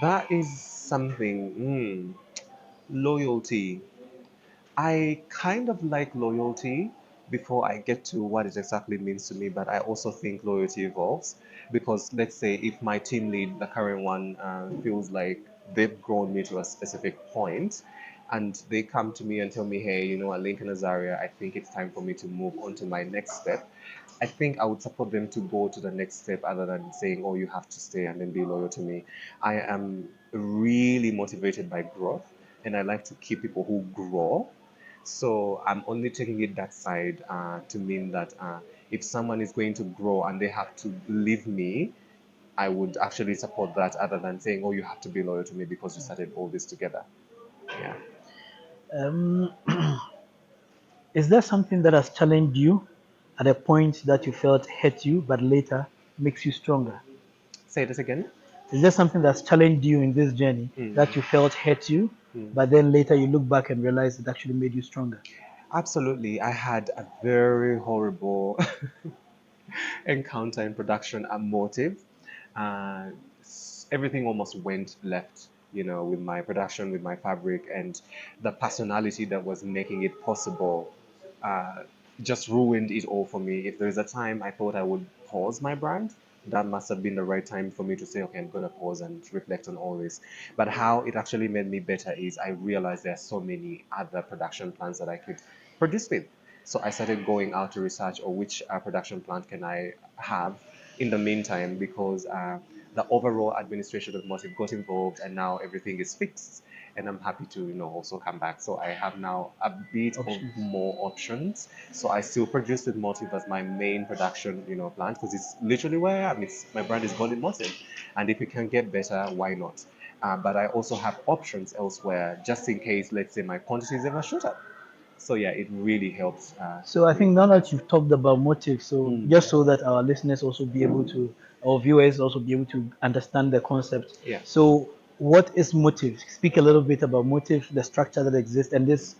That is something. Loyalty. I kind of like loyalty before I get to what it exactly means to me, but I also think loyalty evolves because let's say if my team lead, the current one, feels like they've grown me to a specific point, and they come to me and tell me, hey, you know, at Lincoln Azaria, I think it's time for me to move on to my next step. I think I would support them to go to the next step other than saying, oh, you have to stay and then be loyal to me. I am really motivated by growth and I like to keep people who grow. So I'm only taking it that side to mean that if someone is going to grow and they have to leave me, I would actually support that other than saying, oh, you have to be loyal to me because we started all this together. Yeah. Um, is there something that has challenged you at a point that you felt hurt you, but later makes you stronger? Say this again. Is there something that's challenged you in this journey that Mm, you felt hurt you, mm. but then later you look back and realize it actually made you stronger? Absolutely. I had a very horrible encounter in production at Motive. Uh, Everything almost went left, you know, with my production, with my fabric, and the personality that was making it possible uh, just ruined it all for me. If there's a time I thought I would pause my brand, that must have been the right time for me to say, okay, I'm going to pause and reflect on all this. But how it actually made me better is I realized there are so many other production plans that I could produce with. So I started going out to research or which production plant can I have in the meantime because the overall administration of Motive got involved and now everything is fixed and I'm happy to also come back. So I have now a bit of Options. more options. So I still produce with Motive as my main production plant because it's literally where I am. It's my brand is born in Motive, and if it can get better, why not? But I also have options elsewhere just in case, let's say, my quantities ever shoot up. So yeah, it really helps So I me. think now that you've talked about motive, so Mm, just so that our listeners also be able to, our viewers also be able to understand the concept. yeah. So what is motive? Speak a little bit about motive, the structure that exists, and this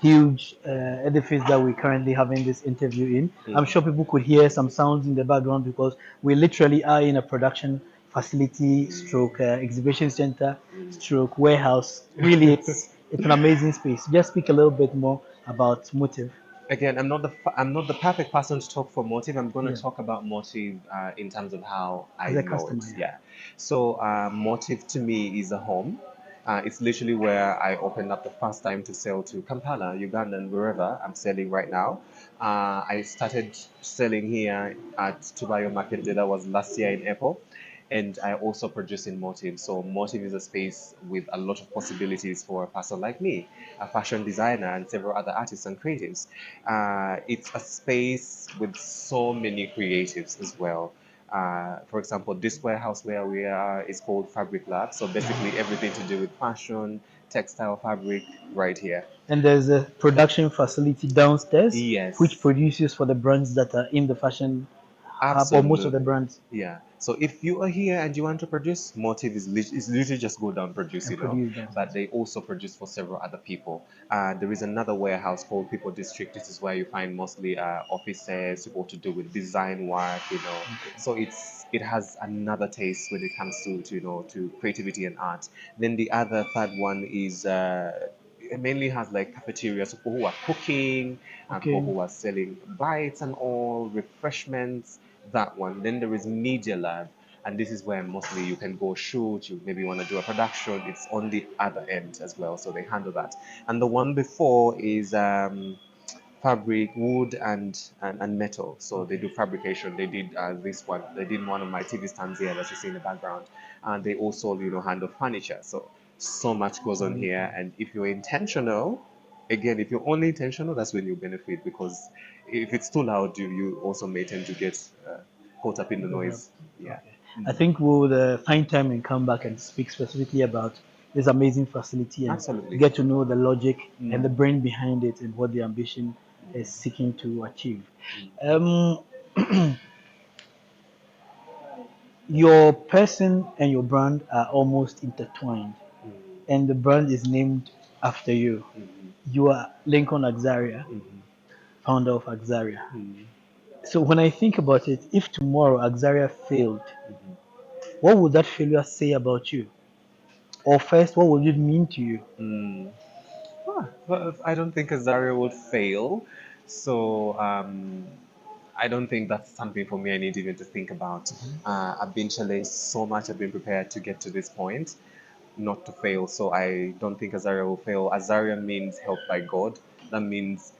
huge edifice that we currently having this interview in. I'm Mm. sure people could hear some sounds in the background because we literally are in a production facility, stroke exhibition center, stroke warehouse. Really, it's an amazing space. Just speak a little bit more about motive. Again, I'm not the perfect person to talk for Motive. I'm going to Yeah, talk about Motive in terms of how I as a know customer, it. yeah. Yeah. So Motive to me is a home. It's literally where I opened up the first time to sell to Kampala, Uganda, and wherever I'm selling right now. I started selling here at Tubayo Market. That was last year in April. And I also produce in Motive. So Motive is a space with a lot of possibilities for a person like me, a fashion designer, and several other artists and creatives. It's a space with so many creatives as well. For example, this warehouse where we are is called Fabric Lab. So basically everything to do with fashion, textile fabric, right here. And there's a production facility downstairs which Yes. produces for the brands that are in the fashion hub or most of the Absolutely. brands Yeah. So if you are here and you want to produce, Motive is literally just go down produce, and produce But downstairs. they also produce for several other people. There is another warehouse called People District. This is where you find mostly offices, people to do with design work. So it has another taste when it comes to creativity and art. Then the other third one is it mainly has like cafeterias, people who are cooking, people Okay. who are selling bites and all, refreshments, that one. Then there is Media Lab, and this is where mostly you can go shoot, you maybe want to do a production, it's on the other end as well, so they handle that. And the one before is fabric, wood, and metal. So they Okay. do fabrication. They did this one. They did one of my TV stands here that you see in the background, and they also handle furniture. So much goes So on many here, things. and if you're intentional, again, if you're only intentional, that's when you benefit because if it's too loud, you also may tend to get caught up in the Overall. noise. Yeah. Okay. I think we'll find time and come back and speak specifically about this amazing facility and Absolutely. get to know the logic and the Mm, brain behind it and what the ambition is seeking to achieve. mm, Um, your person and your brand are almost intertwined, mm, and the brand is named after you. mm, You are Lincoln Axarya, mm, founder of Axarya. mm, So when I think about it, if tomorrow Axarya failed, mm. what would that failure say about you? Or first, what would it mean to you? Mm. Well, I don't think Azaria would fail. So I don't think that's something for me I need even to think about. I've been challenged so much, I've been prepared to get to this point, not to fail. So I don't think Azaria will fail. Azaria means helped by God. That means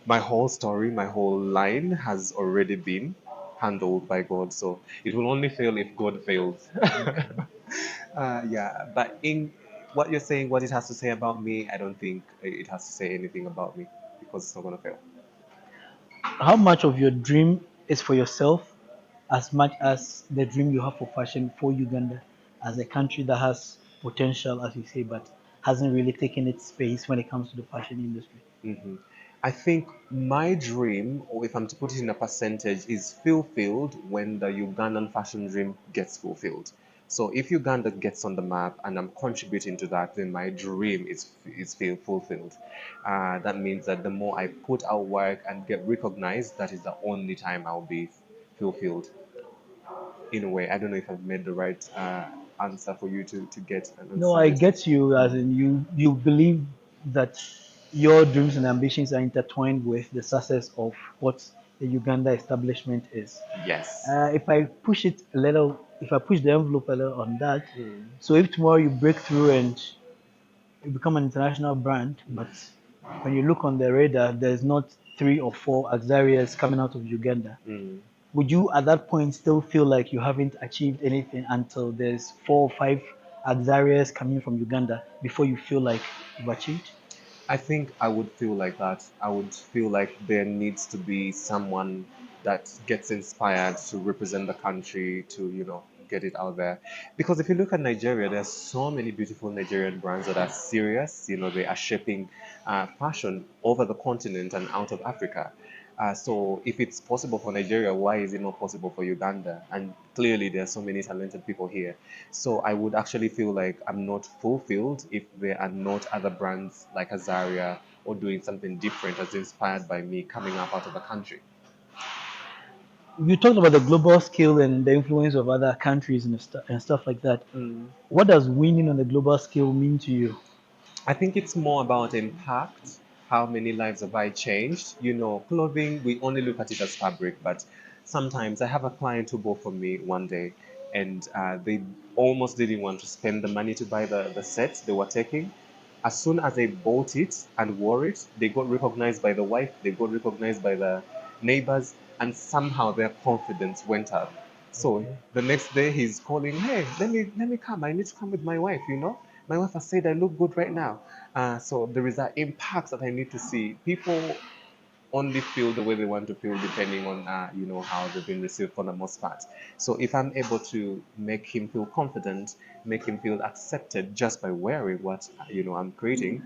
my whole story, my whole line has already been handled by God. So it will only fail if God fails. Yeah, but in what you're saying, what it has to say about me, I don't think it has to say anything about me because it's not going to fail. How much of your dream is for yourself, as much as the dream you have for fashion for Uganda as a country that has potential, as you say, but hasn't really taken its space when it comes to the fashion industry? Hmm. I think my dream, or if I'm to put it in a percentage, is fulfilled when the Ugandan fashion dream gets fulfilled. So if Uganda gets on the map and I'm contributing to that, then my dream is feel fulfilled. That means that the more I put out work and get recognized, that is the only time I'll be fulfilled. In a way, I don't know if I've made the right answer for you to get and No, I understand it. get you, as in you believe that your dreams and ambitions are intertwined with the success of what the Uganda establishment is. Yes. If I push it a little, if I push the envelope a little on that, Mm, so if tomorrow you break through and you become an international brand, but when you look on the radar, there's not three or four Axarias coming out of Uganda. mm. Would you at that point still feel like you haven't achieved anything until there's four or five Axarias coming from Uganda before you feel like you've achieved? I think I would feel like that. I would feel like there needs to be someone that gets inspired to represent the country to, get it out there. Because if you look at Nigeria, there's so many beautiful Nigerian brands that are serious. They are shaping fashion over the continent and out of Africa. So if it's possible for Nigeria, why is it not possible for Uganda? And clearly, there are so many talented people here. So I would actually feel like I'm not fulfilled if there are not other brands like Azaria or doing something different as inspired by me coming up out of the country. You talked about the global scale and the influence of other countries and stuff like that. Mm. What does winning on the global scale mean to you? I think it's more about impact. How many lives have I changed? Clothing, we only look at it as fabric, but sometimes I have a client who bought from me one day and they almost didn't want to spend the money to buy the set they were taking. As soon as they bought it and wore it, they got recognized by the wife, they got recognized by the neighbors, and somehow their confidence went up. So Okay. the next day he's calling, hey, let me come. I need to come with my wife. My wife has said I look good right now. So there is that impact that I need to see. People only feel the way they want to feel depending on how they've been received for the most part. So if I'm able to make him feel confident, make him feel accepted just by wearing what I'm creating,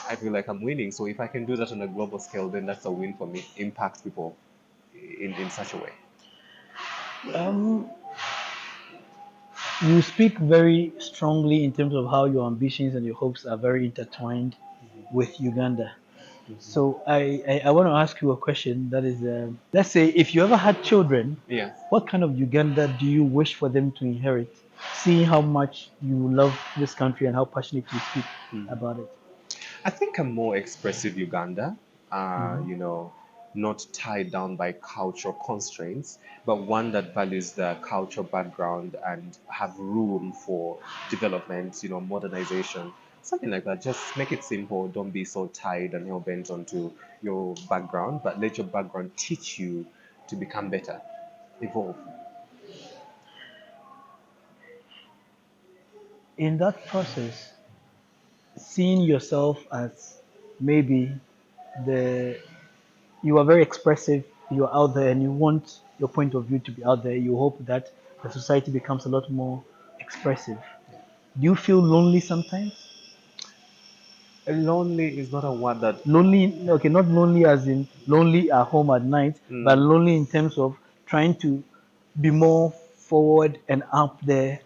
I feel like I'm winning. So if I can do that on a global scale, then that's a win for me. Impact people in such a way. Um, you speak very strongly in terms of how your ambitions and your hopes are very intertwined with Uganda. So I want to ask you a question that is, let's say if you ever had children, Yeah. what kind of Uganda do you wish for them to inherit, seeing how much you love this country and how passionate you speak about it? I think a more expressive Uganda, Mhm. not tied down by cultural constraints, but one that values the cultural background and have room for development, modernization, something like that. Just make it simple. Don't be so tied and hell bent onto your background, but let your background teach you to become better, evolve. In that process, seeing yourself as maybe the you are very expressive, you're out there and you want your point of view to be out there, you hope that the society becomes a lot more expressive. Do you feel lonely sometimes? Lonely is not a word that. Lonely, okay, not lonely as in lonely at home at night, but Mm, lonely in terms of trying to be more forward and out there,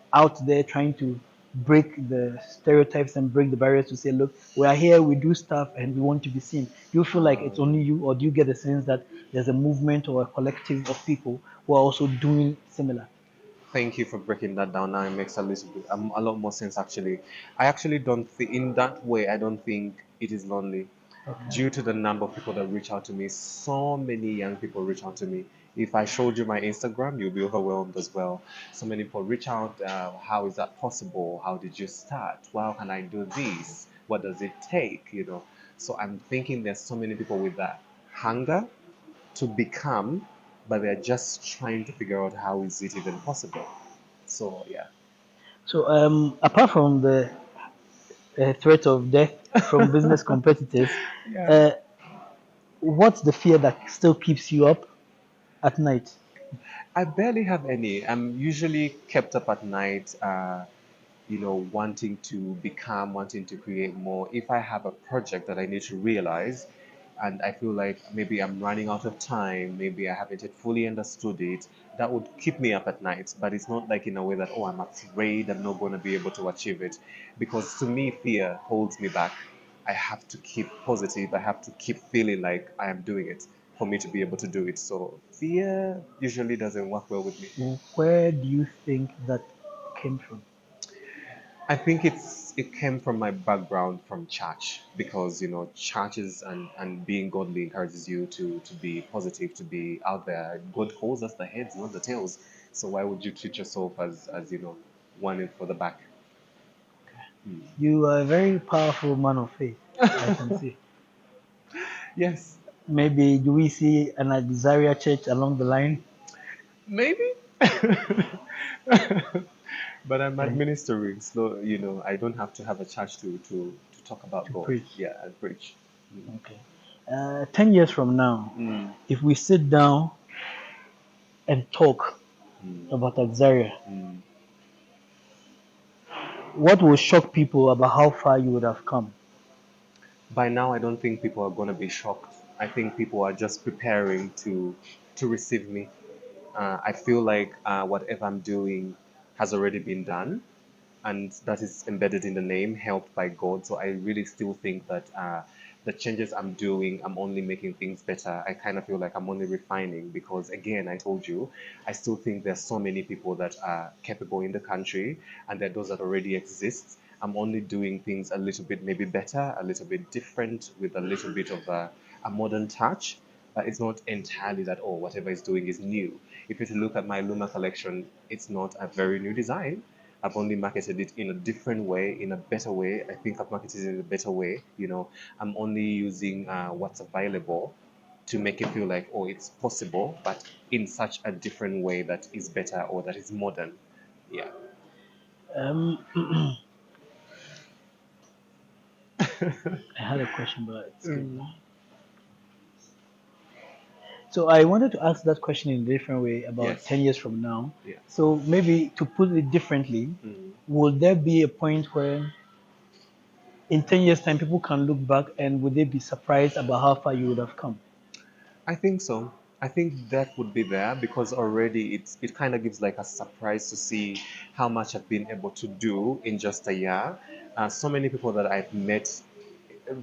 trying to break the stereotypes and break the barriers to say, look, we are here, we do stuff, and we want to be seen. Do you feel like it's only um, you, or do you get the sense that there's a movement or a collective of people who are also doing similar? Thank you for breaking that down. Now it makes a lot more sense actually. I actually don't think in that way. I don't think it is lonely, Okay. due to the number of people that reach out to me. So many young people reach out to me. If I showed you my Instagram, you'll be overwhelmed as well. So many people reach out. How is that possible? How did you start? How can I do this? What does it take? So I'm thinking there's so many people with that hunger to become, but they're just trying to figure out how is it even possible. So yeah. So, apart from the threat of death from business competitors, Yeah. uh, what's the fear that still keeps you up at night? I barely have any. I'm usually kept up at night, wanting to become, wanting to create more. If I have a project that I need to realize, and I feel like maybe I'm running out of time, maybe I haven't yet fully understood it, that would keep me up at night. But it's not like in a way that, oh, I'm afraid I'm not going to be able to achieve it. Because to me, fear holds me back. I have to keep positive. I have to keep feeling like I am doing it for me to be able to do it. So fear usually doesn't work well with me. Where do you think that came from? I think it came from my background from church, because churches and being godly encourages you to be positive, to be out there. God calls us the heads, not the tails. So why would you treat yourself as one in for the back? You are a very powerful man of faith, I can see. Yes, Maybe do we see an Axarya church along the line? maybe. But I'm And administering, so I don't have to have a church to talk about to God. preach. Yeah, and preach. Okay. 10 years from now, Mm, if we sit down and talk mm, about Axarya, mm. what will shock people about how far you would have come? By now, I don't think people are going to be shocked. I think people are just preparing to receive me. I feel like whatever I'm doing has already been done, and that is embedded in the name, helped by God. So I really still think that the changes I'm doing, I'm only making things better. I kind of feel like I'm only refining, because, again, I told you, I still think there's so many people that are capable in the country, and there are those that already exist. I'm only doing things a little bit maybe better, a little bit different, with a little bit of a modern touch. But it's not entirely that, oh, whatever it's doing is new. If you look at my Luma collection, it's not a very new design. I've only marketed it in a different way, in a better way. I think I've marketed it in a better way. I'm only using what's available to make it feel like, oh, it's possible, but in such a different way that is better, or that is modern. Yeah. Um, I had a question, but it skipped. Mm. So I wanted to ask that question in a different way about Yes. 10 years from now. Yeah. So maybe to put it differently, Mm. will there be a point where in 10 years' time people can look back and would they be surprised about how far you would have come? I think so. I think that would be there, because already it kind of gives like a surprise to see how much I've been able to do in just a year. So many people that I've met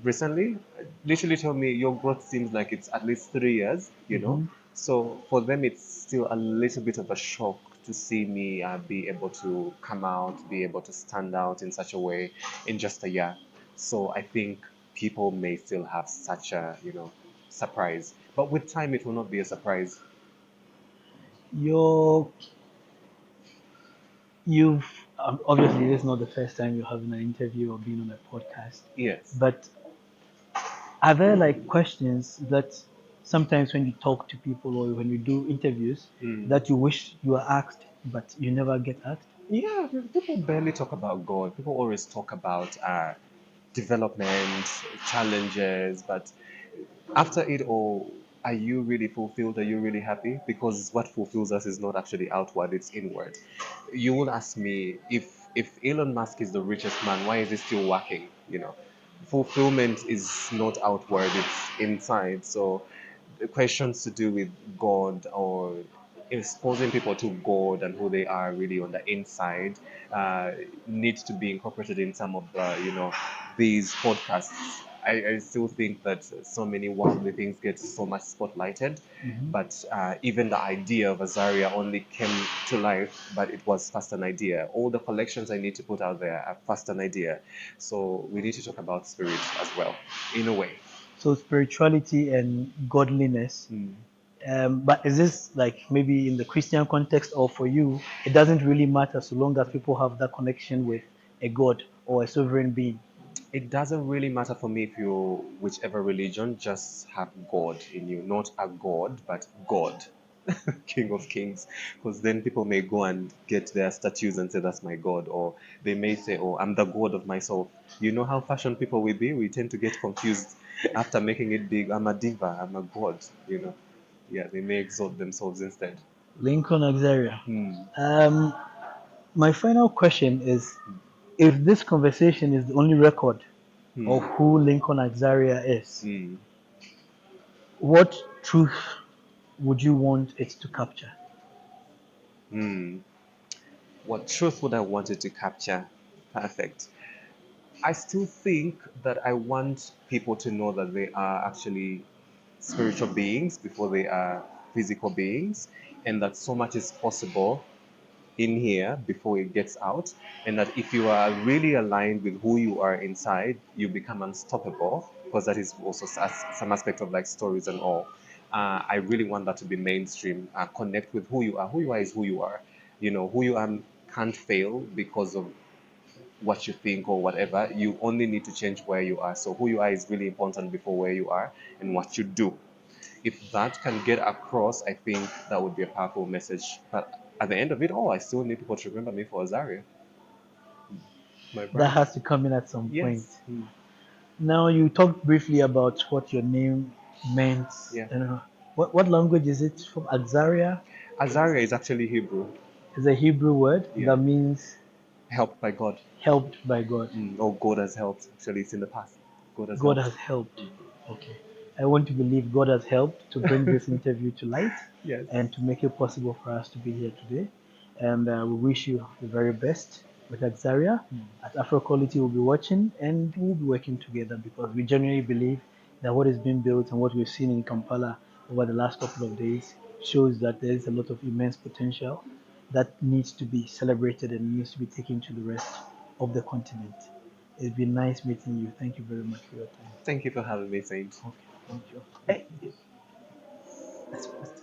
recently literally tell me your growth seems like it's at least 3 years. Hmm. So for them, it's still a little bit of a shock to see me be able to come out, be able to stand out in such a way in just a year. So I think people may still have such a surprise, but with time it will not be a surprise. You're, you've obviously this is not the first time you're having an interview or being on a podcast, Yes. but are there like questions that sometimes when you talk to people or when you do interviews Mm. that you wish you were asked but you never get asked? Yeah, people barely talk about God. People always talk about development, challenges, but after it all, are you really fulfilled? Are you really happy? Because what fulfills us is not actually outward, it's inward. You will ask me, if Elon Musk is the richest man, why is he still working? fulfillment is not outward, it's inside. So the questions to do with God or exposing people to God and who they are really on the inside uh, needs to be incorporated in some of the, these podcasts. I still think that so many worldly things get so much spotlighted, Mhm. but even the idea of Azaria only came to life, but it was first an idea. All the collections I need to put out there are first an idea. So we need to talk about spirit as well, in a way. So spirituality and godliness. Mm. But is this like maybe in the Christian context, or for you, it doesn't really matter so long as people have that connection with a God or a sovereign being? It doesn't really matter for me if you're whichever religion, just have God in you. Not a God, but God, King of Kings. Because then people may go and get their statues and say, that's my God. Or they may say, oh, I'm the God of myself. You know how fashion people will be? We tend to get confused after making it big. I'm a diva, I'm a God. Yeah, they may exalt themselves instead. Lincoln Axarya. Hmm. Um, my final question is, if this conversation is the only record of Hmm. who Lincoln Axarya is, Hmm. what truth would you want it to capture? Hmm. What truth would I want it to capture? Perfect. I still think that I want people to know that they are actually spiritual beings before they are physical beings, and that so much is possible in here before it gets out, and that if you are really aligned with who you are inside, you become unstoppable, because that is also some aspect of like stories and all. I really want that to be mainstream. Connect with who you are. Who you are is who you are. Who you are can't fail because of what you think or whatever. You only need to change where you are. So who you are is really important before where you are and what you do. If that can get across, I think that would be a powerful message. But at the end of it all, I still need people to remember me for Azaria, my That brand. has to come in at some point. Yes. Now, you talked briefly about what your name meant. Yeah. What language is it from? Axarya Azaria is actually Hebrew. is a Hebrew word Yeah. that means Helped by God. helped by God. Oh, God has helped. Actually, it's in the past. God has God helped. has helped. Okay. I want to believe God has helped to bring this interview to light Yes. and to make it possible for us to be here today. And we wish you the very best with Axaria. At Afro Quality, we'll be watching and we'll be working together because we genuinely believe that what is being built and what we've seen in Kampala over the last couple of days shows that there is a lot of immense potential that needs to be celebrated and needs to be taken to the rest of the continent. It's been nice meeting you. Thank you very much for your time. Thank you for having me, Saint. Okay, thank you. Hey,